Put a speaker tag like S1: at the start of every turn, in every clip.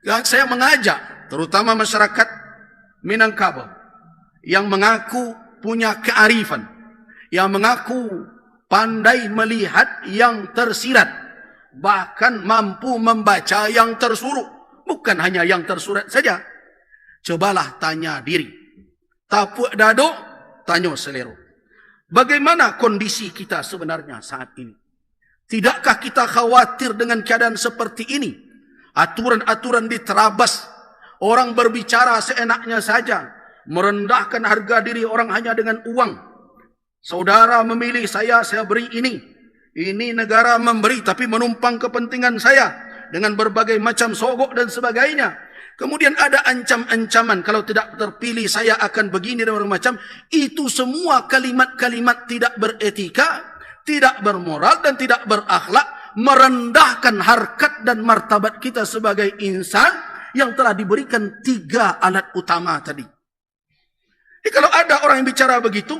S1: Saya mengajak terutama masyarakat Minangkabau yang mengaku punya kearifan, yang mengaku pandai melihat yang tersirat, bahkan mampu membaca yang tersurat. Bukan hanya yang tersurat saja. Cobalah tanya diri. Tapuk dado, tanya selero. Bagaimana kondisi kita sebenarnya saat ini? Tidakkah kita khawatir dengan keadaan seperti ini? Aturan-aturan diterabas, orang berbicara seenaknya saja, merendahkan harga diri orang hanya dengan uang. Saudara memilih saya beri ini. Ini negara memberi tapi menumpang kepentingan saya dengan berbagai macam sogok dan sebagainya. Kemudian ada ancam-ancaman, kalau tidak terpilih saya akan begini dan macam. Itu semua kalimat-kalimat tidak beretika, tidak bermoral dan tidak berakhlak, merendahkan harkat dan martabat kita sebagai insan yang telah diberikan 3 alat utama tadi. Jadi kalau ada orang yang bicara begitu,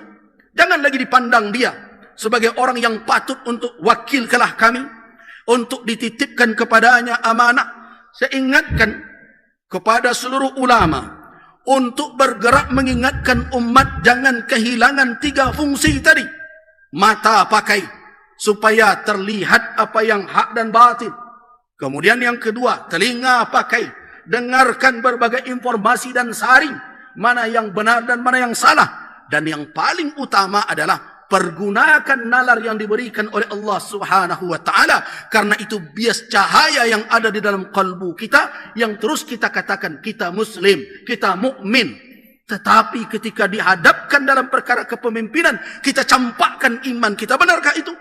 S1: jangan lagi dipandang dia sebagai orang yang patut untuk wakilkanlah kami, untuk dititipkan kepadanya amanah. Saya ingatkan kepada seluruh ulama untuk bergerak mengingatkan umat jangan kehilangan 3 fungsi tadi. Mata pakai supaya terlihat apa yang hak dan batil. Kemudian yang kedua, telinga pakai, dengarkan berbagai informasi dan saring mana yang benar dan mana yang salah. Dan yang paling utama adalah pergunakan nalar yang diberikan oleh Allah Subhanahu wa taala, karena itu bias cahaya yang ada di dalam kalbu kita yang terus kita katakan kita muslim, kita mukmin. Tetapi ketika dihadapkan dalam perkara kepemimpinan, kita campakkan iman kita. Benarkah itu?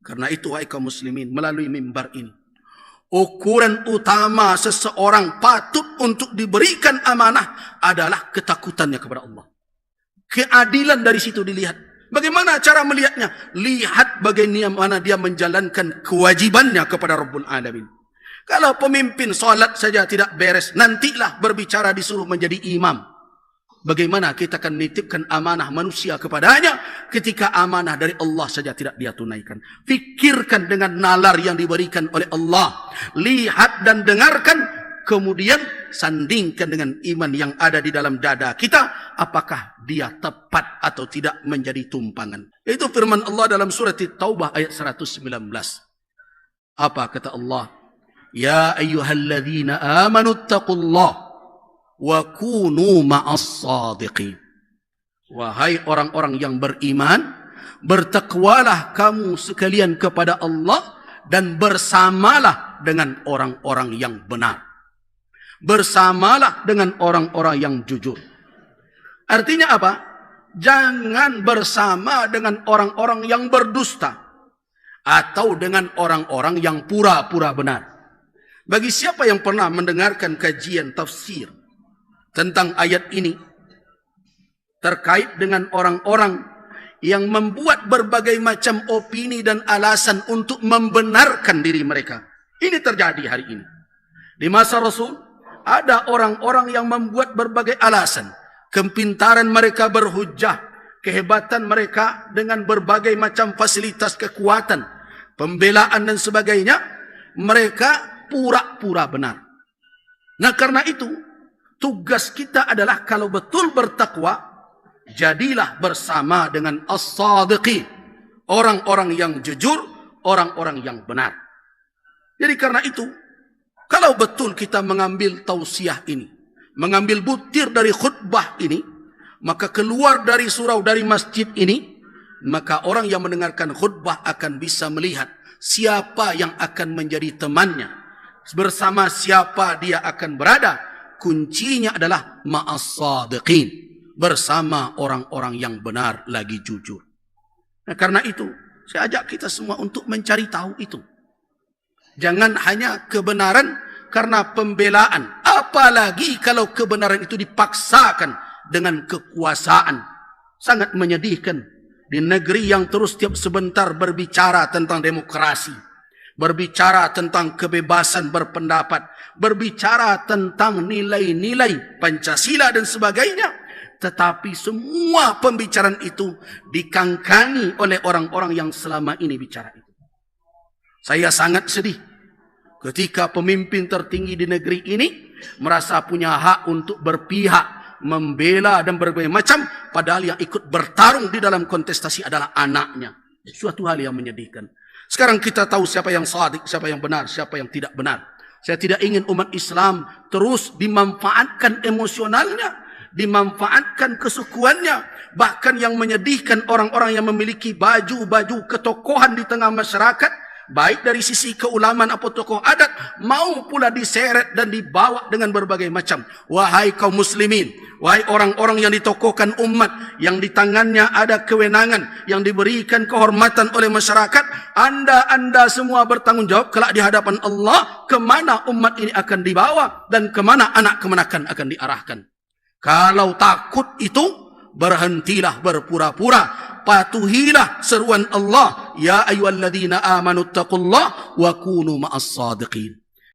S1: Karena itu, wahai kaum muslimin, melalui mimbar ini, ukuran utama seseorang patut untuk diberikan amanah adalah ketakutannya kepada Allah. Keadilan dari situ dilihat. Bagaimana cara melihatnya? Lihat bagaimana dia menjalankan kewajibannya kepada Rabbul Alamin. Kalau pemimpin solat saja tidak beres, nantilah berbicara disuruh menjadi imam. Bagaimana kita akan menitipkan amanah manusia kepadanya ketika amanah dari Allah saja tidak dia tunaikan? Fikirkan dengan nalar yang diberikan oleh Allah. Lihat dan dengarkan, kemudian sandingkan dengan iman yang ada di dalam dada kita. Apakah dia tepat atau tidak menjadi tumpangan? Itu firman Allah dalam surat Taubah ayat 119. Apa kata Allah? Ya ayyuhalladzina amanu taqullah wa kunu ma'as sadiqin. Wahai orang-orang yang beriman, bertakwalah kamu sekalian kepada Allah dan bersamalah dengan orang-orang yang benar. Bersamalah dengan orang-orang yang jujur. Artinya apa? Jangan bersama dengan orang-orang yang berdusta atau dengan orang-orang yang pura-pura benar. Bagi siapa yang pernah mendengarkan kajian tafsir tentang ayat ini terkait dengan orang-orang yang membuat berbagai macam opini dan alasan untuk membenarkan diri mereka. Ini terjadi hari ini. Di masa Rasul ada orang-orang yang membuat berbagai alasan. Kepintaran mereka berhujjah, kehebatan mereka dengan berbagai macam fasilitas kekuatan, pembelaan dan sebagainya, mereka pura-pura benar. Nah, karena itu tugas kita adalah kalau betul bertakwa, jadilah bersama dengan as-sadiqin, orang-orang yang jujur, orang-orang yang benar. Jadi karena itu, kalau betul kita mengambil tausiah ini, mengambil butir dari khutbah ini, maka keluar dari surau, dari masjid ini, maka orang yang mendengarkan khutbah akan bisa melihat siapa yang akan menjadi temannya, bersama siapa dia akan berada. Kuncinya adalah ma'as-sadiqin, bersama orang-orang yang benar lagi jujur. Nah, karena itu saya ajak kita semua untuk mencari tahu itu. Jangan hanya kebenaran karena pembelaan, apalagi kalau kebenaran itu dipaksakan dengan kekuasaan. Sangat menyedihkan di negeri yang terus tiap sebentar berbicara tentang demokrasi, berbicara tentang kebebasan berpendapat, berbicara tentang nilai-nilai Pancasila dan sebagainya. Tetapi semua pembicaraan itu dikangkangi oleh orang-orang yang selama ini bicara itu. Saya sangat sedih ketika pemimpin tertinggi di negeri ini merasa punya hak untuk berpihak, membela dan berbagai macam, padahal yang ikut bertarung di dalam kontestasi adalah anaknya. Suatu hal yang menyedihkan. Sekarang kita tahu siapa yang shadiq, siapa yang benar, siapa yang tidak benar. Saya tidak ingin umat Islam terus dimanfaatkan emosionalnya, dimanfaatkan kesukuannya. Bahkan yang menyedihkan, orang-orang yang memiliki baju-baju ketokohan di tengah masyarakat, baik dari sisi keulamaan atau tokoh adat, mau pula diseret dan dibawa dengan berbagai macam. Wahai kaum muslimin, wahai orang-orang yang ditokohkan umat, yang di tangannya ada kewenangan, yang diberikan kehormatan oleh masyarakat, anda semua bertanggung jawab kelak di hadapan Allah, kemana umat ini akan dibawa dan kemana anak kemenakan akan diarahkan. Kalau takut itu, berhentilah berpura-pura, patuhilah seruan Allah, ya ayyuhalladzina amanu taqullah wa kunu ma'as sadiqin.